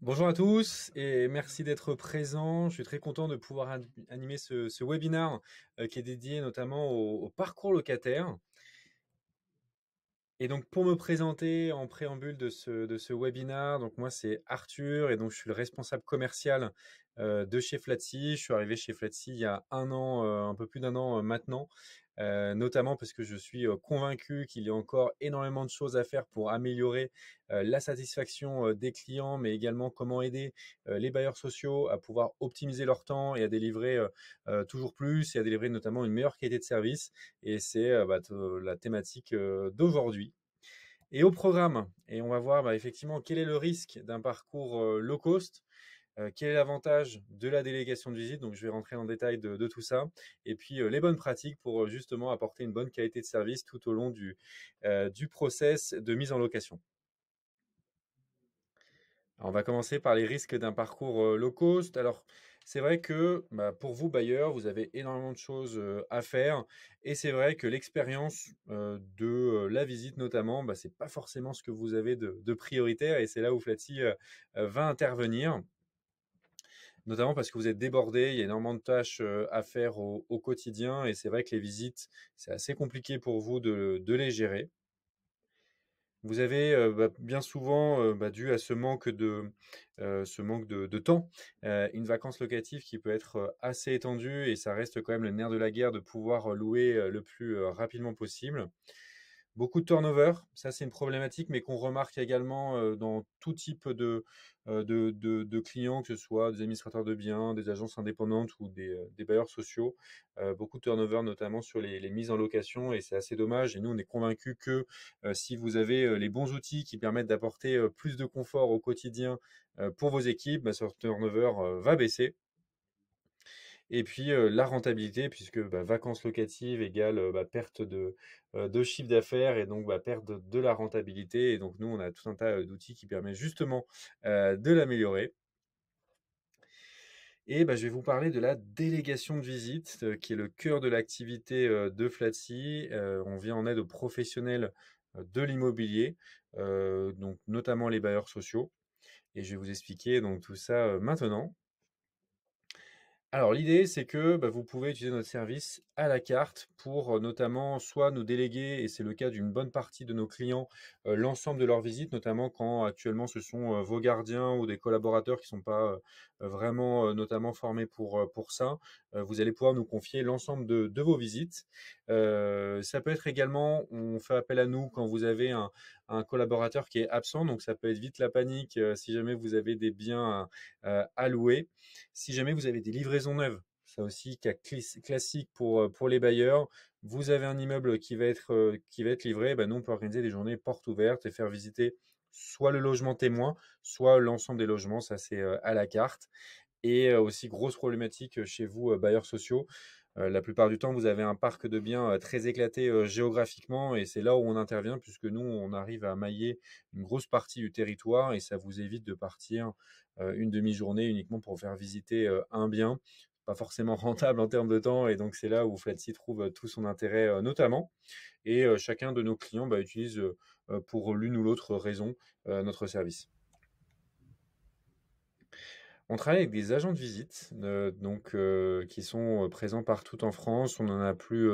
Bonjour à tous et merci d'être présents. Je suis très content de pouvoir animer ce webinaire qui est dédié notamment au parcours locataire. Et donc pour me présenter en préambule de ce webinaire, donc moi c'est Arthur et donc je suis le responsable commercial de chez Flatsy. Je suis arrivé chez Flatsy il y a un an, un peu plus d'un an maintenant, notamment parce que je suis convaincu qu'il y a encore énormément de choses à faire pour améliorer la satisfaction des clients, mais également comment aider les bailleurs sociaux à pouvoir optimiser leur temps et à délivrer toujours plus et à délivrer notamment une meilleure qualité de service. Et c'est la thématique d'aujourd'hui. Et au programme, et on va voir effectivement quel est le risque d'un parcours low cost, quel est l'avantage de la délégation de visite. Donc je vais rentrer en détail de tout ça. Et puis les bonnes pratiques pour justement apporter une bonne qualité de service tout au long du process de mise en location. Alors, on va commencer par les risques d'un parcours low cost. Alors, c'est vrai que pour vous, bailleurs, vous avez énormément de choses à faire. Et c'est vrai que l'expérience de la visite, notamment, c'est pas forcément ce que vous avez de prioritaire. Et c'est là où Flatsy va intervenir, notamment parce que vous êtes débordé. Il y a énormément de tâches à faire au quotidien. Et c'est vrai que les visites, c'est assez compliqué pour vous de les gérer. Vous avez bien souvent, dû à ce manque de temps, une vacance locative qui peut être assez étendue et ça reste quand même le nerf de la guerre de pouvoir louer le plus rapidement possible. Beaucoup de turnover, ça c'est une problématique, mais qu'on remarque également dans tout type de clients, que ce soit des administrateurs de biens, des agences indépendantes ou des bailleurs sociaux. Beaucoup de turnover, notamment sur les mises en location, et c'est assez dommage. Et nous, on est convaincus que si vous avez les bons outils qui permettent d'apporter plus de confort au quotidien pour vos équipes, ce turnover va baisser. Et puis la rentabilité, puisque vacances locatives égale perte de chiffre d'affaires et donc perte de la rentabilité. Et donc nous, on a tout un tas d'outils qui permettent justement de l'améliorer. Et je vais vous parler de la délégation de visite, qui est le cœur de l'activité de Flatsy. On vient en aide aux professionnels de l'immobilier, donc notamment les bailleurs sociaux. Et je vais vous expliquer donc tout ça maintenant. Alors l'idée, c'est que vous pouvez utiliser notre service à la carte pour notamment soit nous déléguer, et c'est le cas d'une bonne partie de nos clients, l'ensemble de leurs visites, notamment quand actuellement ce sont vos gardiens ou des collaborateurs qui ne sont pas vraiment notamment formés pour ça. Vous allez pouvoir nous confier l'ensemble de vos visites. Ça peut être également, on fait appel à nous quand vous avez un collaborateur qui est absent, donc ça peut être vite la panique si jamais vous avez des biens à louer. Si jamais vous avez des livraisons neuves, ça aussi cas classique pour les bailleurs, vous avez un immeuble qui va être livré, nous on peut organiser des journées portes ouvertes et faire visiter soit le logement témoin, soit l'ensemble des logements, ça c'est à la carte. Et aussi grosse problématique chez vous, bailleurs sociaux. La plupart du temps, vous avez un parc de biens très éclaté géographiquement, et c'est là où on intervient puisque nous, on arrive à mailler une grosse partie du territoire et ça vous évite de partir une demi-journée uniquement pour faire visiter un bien. Pas forcément rentable en termes de temps, et donc c'est là où Flatsy trouve tout son intérêt notamment. Et chacun de nos clients utilise pour l'une ou l'autre raison notre service. On travaille avec des agents de visite, qui sont présents partout en France. On en a plus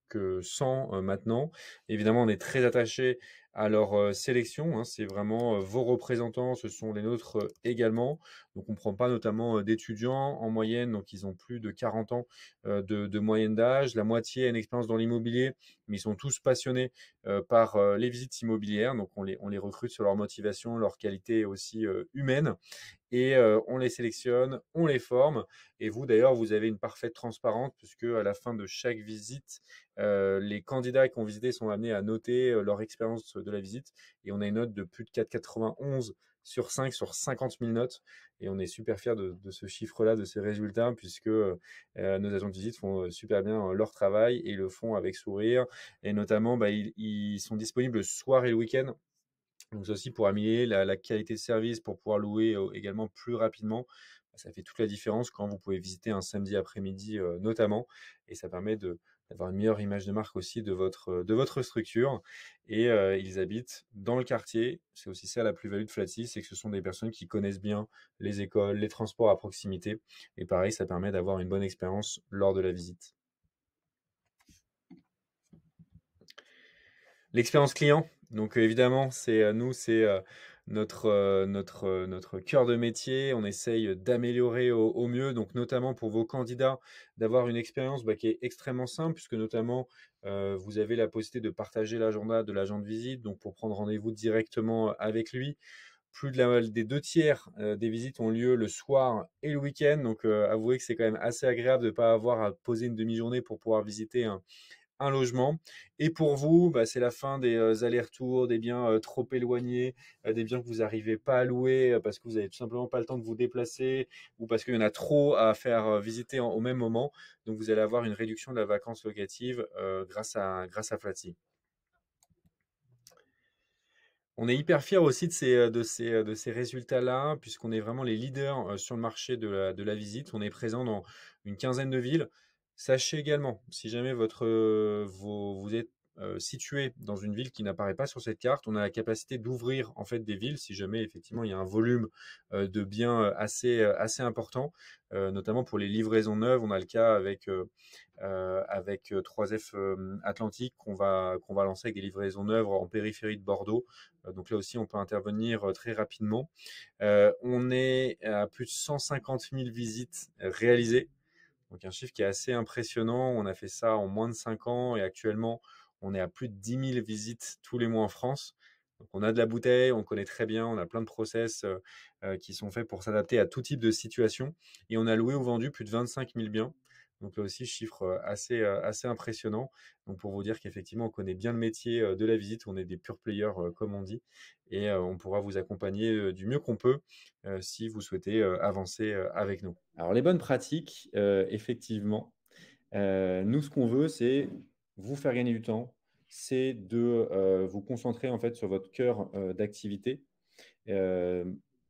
que 100 maintenant. Évidemment, on est très attaché à leur sélection, hein. C'est vraiment vos représentants, ce sont les nôtres également. Donc, on ne prend pas notamment d'étudiants en moyenne, donc ils ont plus de 40 ans de moyenne d'âge. La moitié a une expérience dans l'immobilier, mais ils sont tous passionnés par les visites immobilières. Donc, on les recrute sur leur motivation, leur qualité aussi humaine, et on les sélectionne, on les forme. Et vous, d'ailleurs, vous avez une parfaite transparence puisque à la fin de chaque visite, les candidats qui ont visité sont amenés à noter leur expérience de la visite, et on a une note de plus de 4,91 sur 5 sur 50 000 notes, et on est super fiers de ce chiffre-là, de ces résultats, puisque nos agents de visite font super bien leur travail et le font avec sourire. Et notamment, ils sont disponibles le soir et le week-end, donc c'est aussi pour améliorer la qualité de service, pour pouvoir louer également plus rapidement. Ça fait toute la différence quand vous pouvez visiter un samedi après-midi notamment, et ça permet d'avoir une meilleure image de marque aussi de votre structure. Et ils habitent dans le quartier. C'est aussi ça la plus-value de Flatsy, c'est que ce sont des personnes qui connaissent bien les écoles, les transports à proximité. Et pareil, ça permet d'avoir une bonne expérience lors de la visite. L'expérience client, donc évidemment, c'est notre cœur de métier. On essaye d'améliorer au mieux, donc notamment pour vos candidats, d'avoir une expérience qui est extrêmement simple, puisque notamment vous avez la possibilité de partager l'agenda de l'agent de visite, donc pour prendre rendez-vous directement avec lui. Des 2 tiers des visites ont lieu le soir et le week-end, donc avouez que c'est quand même assez agréable de ne pas avoir à poser une demi-journée pour pouvoir visiter un logement. Et pour vous, c'est la fin des allers-retours, des biens trop éloignés, des biens que vous n'arrivez pas à louer parce que vous n'avez tout simplement pas le temps de vous déplacer ou parce qu'il y en a trop à faire visiter au même moment. Donc vous allez avoir une réduction de la vacance locative grâce à Flatsy. On est hyper fiers aussi de ces résultats-là, puisqu'on est vraiment les leaders sur le marché de la visite. On est présent dans une quinzaine de villes. Sachez également, si jamais vous êtes situé dans une ville qui n'apparaît pas sur cette carte, on a la capacité d'ouvrir en fait des villes si jamais effectivement il y a un volume de biens assez important, notamment pour les livraisons neuves. On a le cas avec 3F Atlantique qu'on va lancer avec des livraisons neuves en périphérie de Bordeaux. Donc là aussi, on peut intervenir très rapidement. On est à plus de 150 000 visites réalisées. Donc un chiffre qui est assez impressionnant. On a fait ça en moins de 5 ans et actuellement, on est à plus de 10 000 visites tous les mois en France. Donc on a de la bouteille, on connaît très bien, on a plein de process qui sont faits pour s'adapter à tout type de situation. Et on a loué ou vendu plus de 25 000 biens. Donc là aussi, chiffre assez impressionnant. Donc pour vous dire qu'effectivement, on connaît bien le métier de la visite, on est des pure players comme on dit, et on pourra vous accompagner du mieux qu'on peut si vous souhaitez avancer avec nous. Alors les bonnes pratiques, effectivement, nous ce qu'on veut, c'est vous faire gagner du temps, c'est de vous concentrer en fait sur votre cœur d'activité. Euh,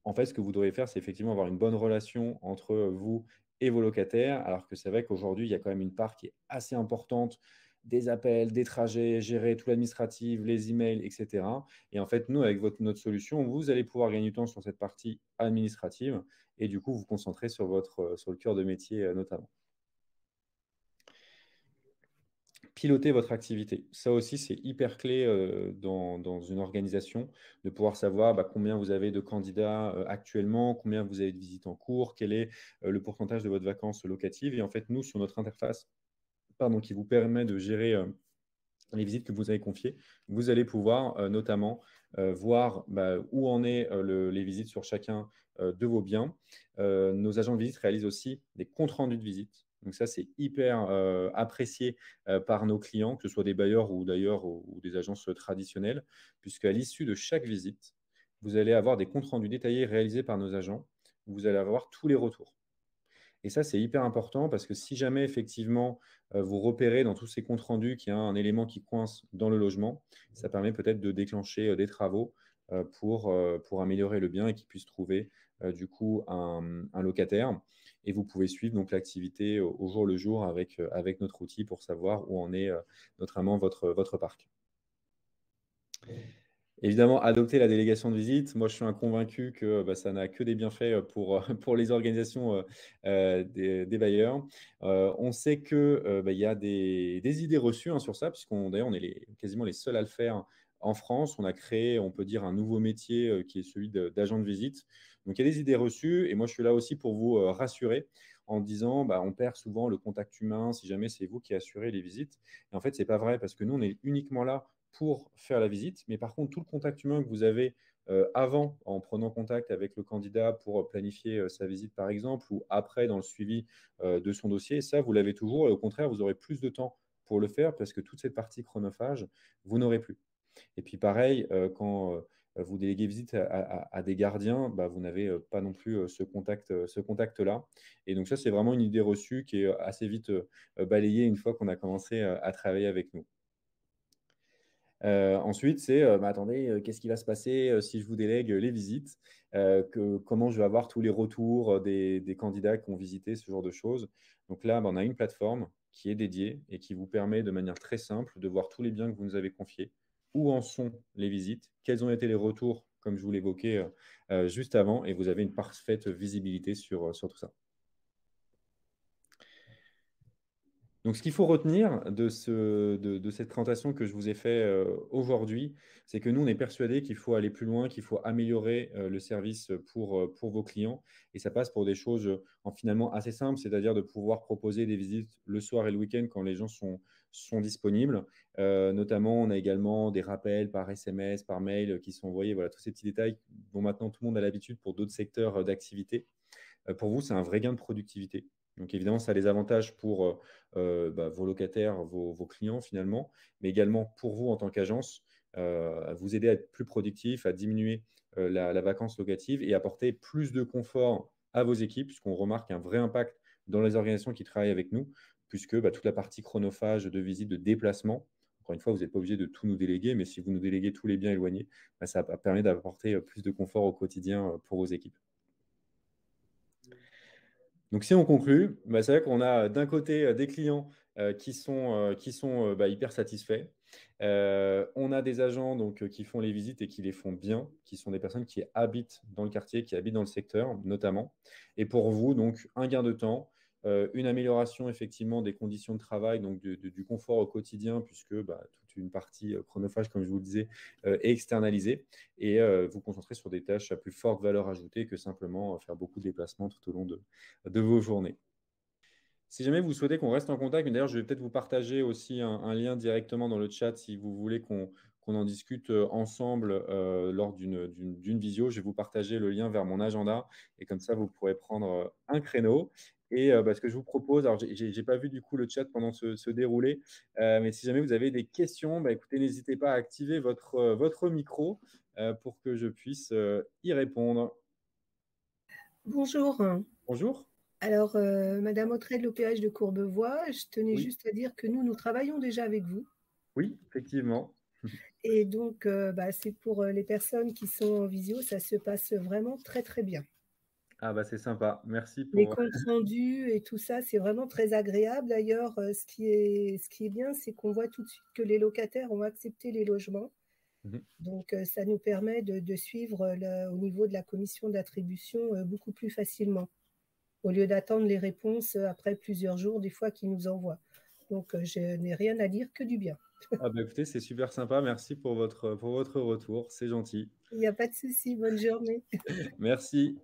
En fait, ce que vous devriez faire, c'est effectivement avoir une bonne relation entre vous et vos locataires, alors que c'est vrai qu'aujourd'hui, il y a quand même une part qui est assez importante des appels, des trajets, gérer tout l'administratif, les emails, etc. Et en fait, nous, avec notre solution, vous allez pouvoir gagner du temps sur cette partie administrative et du coup, vous concentrer sur le cœur de métier notamment. Piloter votre activité. Ça aussi, c'est hyper clé dans une organisation, de pouvoir savoir combien vous avez de candidats actuellement, combien vous avez de visites en cours, quel est le pourcentage de votre vacances locatives. Et en fait, nous, sur notre interface, pardon, qui vous permet de gérer les visites que vous avez confiées, vous allez pouvoir notamment voir où en est les visites sur chacun de vos biens. Nos agents de visite réalisent aussi des comptes rendus de visite. Donc ça, c'est hyper apprécié par nos clients, que ce soit des bailleurs ou d'ailleurs ou des agences traditionnelles, puisqu'à l'issue de chaque visite, vous allez avoir des comptes rendus détaillés réalisés par nos agents. Vous allez avoir tous les retours. Et ça, c'est hyper important parce que si jamais effectivement vous repérez dans tous ces comptes rendus qu'il y a un élément qui coince dans le logement, ça permet peut-être de déclencher des travaux pour améliorer le bien et qu'ils puissent trouver du coup un locataire. Et vous pouvez suivre donc l'activité au jour le jour avec notre outil pour savoir où en est notamment votre parc. Évidemment, adopter la délégation de visite. Moi, je suis un convaincu que ça n'a que des bienfaits pour les organisations des bailleurs. On sait qu'il y a des idées reçues sur ça, puisqu'on d'ailleurs, on est quasiment les seuls à le faire en France. On a créé, on peut dire, un nouveau métier qui est celui d'agent de visite. Donc, il y a des idées reçues. Et moi, je suis là aussi pour vous rassurer en disant on perd souvent le contact humain si jamais c'est vous qui assurez les visites. Et en fait, ce n'est pas vrai parce que nous, on est uniquement là pour faire la visite. Mais par contre, tout le contact humain que vous avez avant, en prenant contact avec le candidat pour planifier sa visite, par exemple, ou après dans le suivi de son dossier, ça, vous l'avez toujours. Et au contraire, vous aurez plus de temps pour le faire parce que toute cette partie chronophage, vous n'aurez plus. Et puis pareil, quand vous déléguez visite à des gardiens, vous n'avez pas non plus ce contact-là. Et donc ça, c'est vraiment une idée reçue qui est assez vite balayée une fois qu'on a commencé à travailler avec nous. Ensuite, c'est attendez, qu'est-ce qui va se passer si je vous délègue les visites? comment je vais avoir tous les retours des candidats qui ont visité, ce genre de choses. Donc là, on a une plateforme qui est dédiée et qui vous permet de manière très simple de voir tous les biens que vous nous avez confiés, où en sont les visites, quels ont été les retours, comme je vous l'évoquais juste avant, et vous avez une parfaite visibilité sur tout ça. Donc, ce qu'il faut retenir de cette présentation que je vous ai fait aujourd'hui, c'est que nous, on est persuadé qu'il faut aller plus loin, qu'il faut améliorer le service pour vos clients. Et ça passe pour des choses en finalement assez simples, c'est-à-dire de pouvoir proposer des visites le soir et le week-end quand les gens sont disponibles. Notamment, on a également des rappels par SMS, par mail qui sont envoyés. Voilà, tous ces petits détails dont maintenant tout le monde a l'habitude pour d'autres secteurs d'activité. Pour vous, c'est un vrai gain de productivité. Donc évidemment, ça a des avantages pour vos locataires, vos clients finalement, mais également pour vous en tant qu'agence, à vous aider à être plus productif, à diminuer la vacance locative et apporter plus de confort à vos équipes, puisqu'on remarque un vrai impact dans les organisations qui travaillent avec nous, puisque toute la partie chronophage de visite, de déplacement, encore une fois, vous n'êtes pas obligé de tout nous déléguer, mais si vous nous déléguez tous les biens éloignés, ça permet d'apporter plus de confort au quotidien pour vos équipes. Donc, si on conclut, c'est vrai qu'on a d'un côté des clients qui sont hyper satisfaits. On a des agents qui font les visites et qui les font bien, qui sont des personnes qui habitent dans le quartier, qui habitent dans le secteur notamment. Et pour vous, donc, un gain de temps, une amélioration effectivement des conditions de travail, donc du confort au quotidien, puisque toute une partie chronophage, comme je vous le disais, est externalisée. Et vous concentrer sur des tâches à plus forte valeur ajoutée que simplement faire beaucoup de déplacements tout au long de vos journées. Si jamais vous souhaitez qu'on reste en contact, mais d'ailleurs, je vais peut-être vous partager aussi un lien directement dans le chat si vous voulez qu'on en discute ensemble lors d'une visio. Je vais vous partager le lien vers mon agenda et comme ça, vous pourrez prendre un créneau. Et ce que je vous propose, alors j'ai pas vu du coup le chat pendant ce déroulé, mais si jamais vous avez des questions, écoutez, n'hésitez pas à activer votre micro pour que je puisse y répondre. Bonjour. Bonjour. Alors, Madame Autrey de l'OPH de Courbevoie, je tenais Oui, juste à dire que nous travaillons déjà avec vous oui, effectivement. et donc, c'est pour, les personnes qui sont en visio, ça se passe vraiment très, très bien. Ah c'est sympa. Merci Les pour. comptes rendus et tout ça, c'est vraiment très agréable. D'ailleurs, ce qui est bien, c'est qu'on voit tout de suite que les locataires ont accepté les logements. Mhm. Donc, ça nous permet de suivre au niveau de la commission d'attribution, beaucoup plus facilement, au lieu d'attendre les réponses après plusieurs jours, des fois qu'ils nous envoient. Donc, je n'ai rien à dire que du bien. Ah écoutez, c'est super sympa. Merci pour votre retour. C'est gentil. Il n'y a pas de souci, bonne journée. Merci.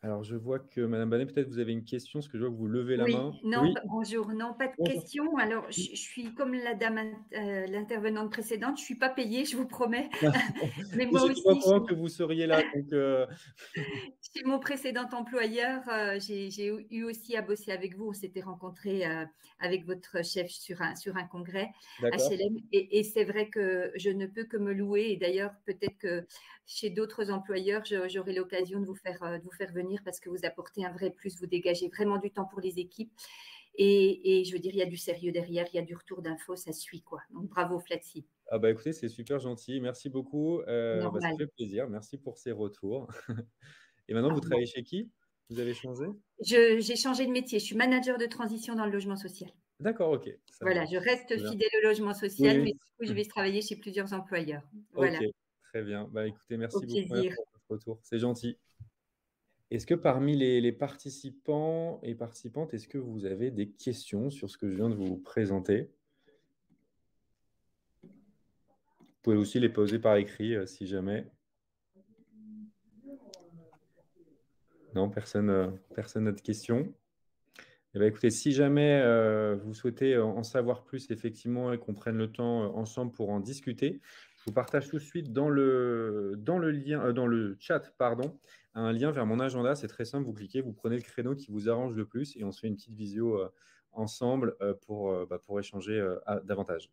Alors, je vois que Madame Banet, peut-être vous avez une question, parce que je vois que vous levez la main. Oui, non, Oui, bonjour, non, pas de bonjour. question. Alors, je suis comme la dame, l'intervenante précédente, je suis pas payée, je vous promets. Mais Oui, moi j'étais pas au aussi, courant que vous seriez là. Donc, chez mon précédent employeur, j'ai eu aussi à bosser avec vous. On s'était rencontrés avec votre chef sur un congrès d'accord. HLM. Et c'est vrai que je ne peux que me louer. Et d'ailleurs, peut-être que chez d'autres employeurs, j'aurai l'occasion de vous faire venir parce que vous apportez un vrai plus. Vous dégagez vraiment du temps pour les équipes. Et je veux dire, il y a du sérieux derrière, il y a du retour d'infos, ça suit quoi. Donc bravo Flatsy, Ah écoutez, c'est super gentil. Merci beaucoup. Ça normal. fait plaisir. Merci pour ces retours. Et maintenant, vous normal. travaillez chez qui? Vous avez changé? J'ai changé de métier, je suis manager de transition dans le logement social. D'accord, ok, ça Voilà, marche. je reste Très bien. fidèle au logement Oui, social, mais oui. du coup, je vais travailler chez plusieurs employeurs. Ok, Voilà, très bien. Écoutez, au merci beaucoup madame, plaisir. pour votre retour. C'est gentil. Est-ce que parmi les participants et participantes, est-ce que vous avez des questions sur ce que je viens de vous présenter? Vous pouvez aussi les poser par écrit si jamais. Non, personne n'a de questions. Écoutez, si jamais vous souhaitez en savoir plus effectivement et qu'on prenne le temps ensemble pour en discuter, je vous partage tout de suite dans le chat, pardon, un lien vers mon agenda. C'est très simple, vous cliquez, vous prenez le créneau qui vous arrange le plus et on se fait une petite visio ensemble pour échanger davantage.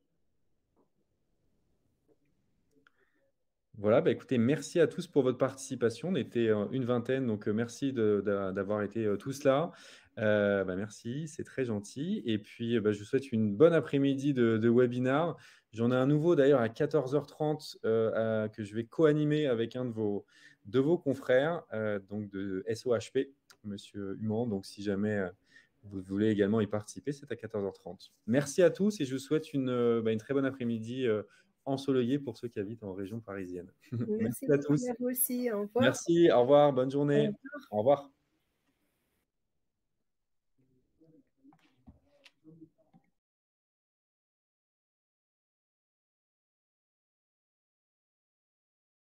Voilà, écoutez, merci à tous pour votre participation. On était une vingtaine, donc merci d'avoir été tous là. Merci, c'est très gentil. Et puis, je vous souhaite une bonne après-midi de webinar. J'en ai un nouveau d'ailleurs à 14h30 que je vais co-animer avec un de vos confrères donc de SOHP, Monsieur Human. Donc, si jamais vous voulez également y participer, c'est à 14h30. Merci à tous et je vous souhaite une très bonne après-midi ensoleillée pour ceux qui habitent en région parisienne. Merci Merci à beaucoup tous. à vous aussi. Au revoir. Merci, au revoir, bonne Au journée. revoir. Au revoir.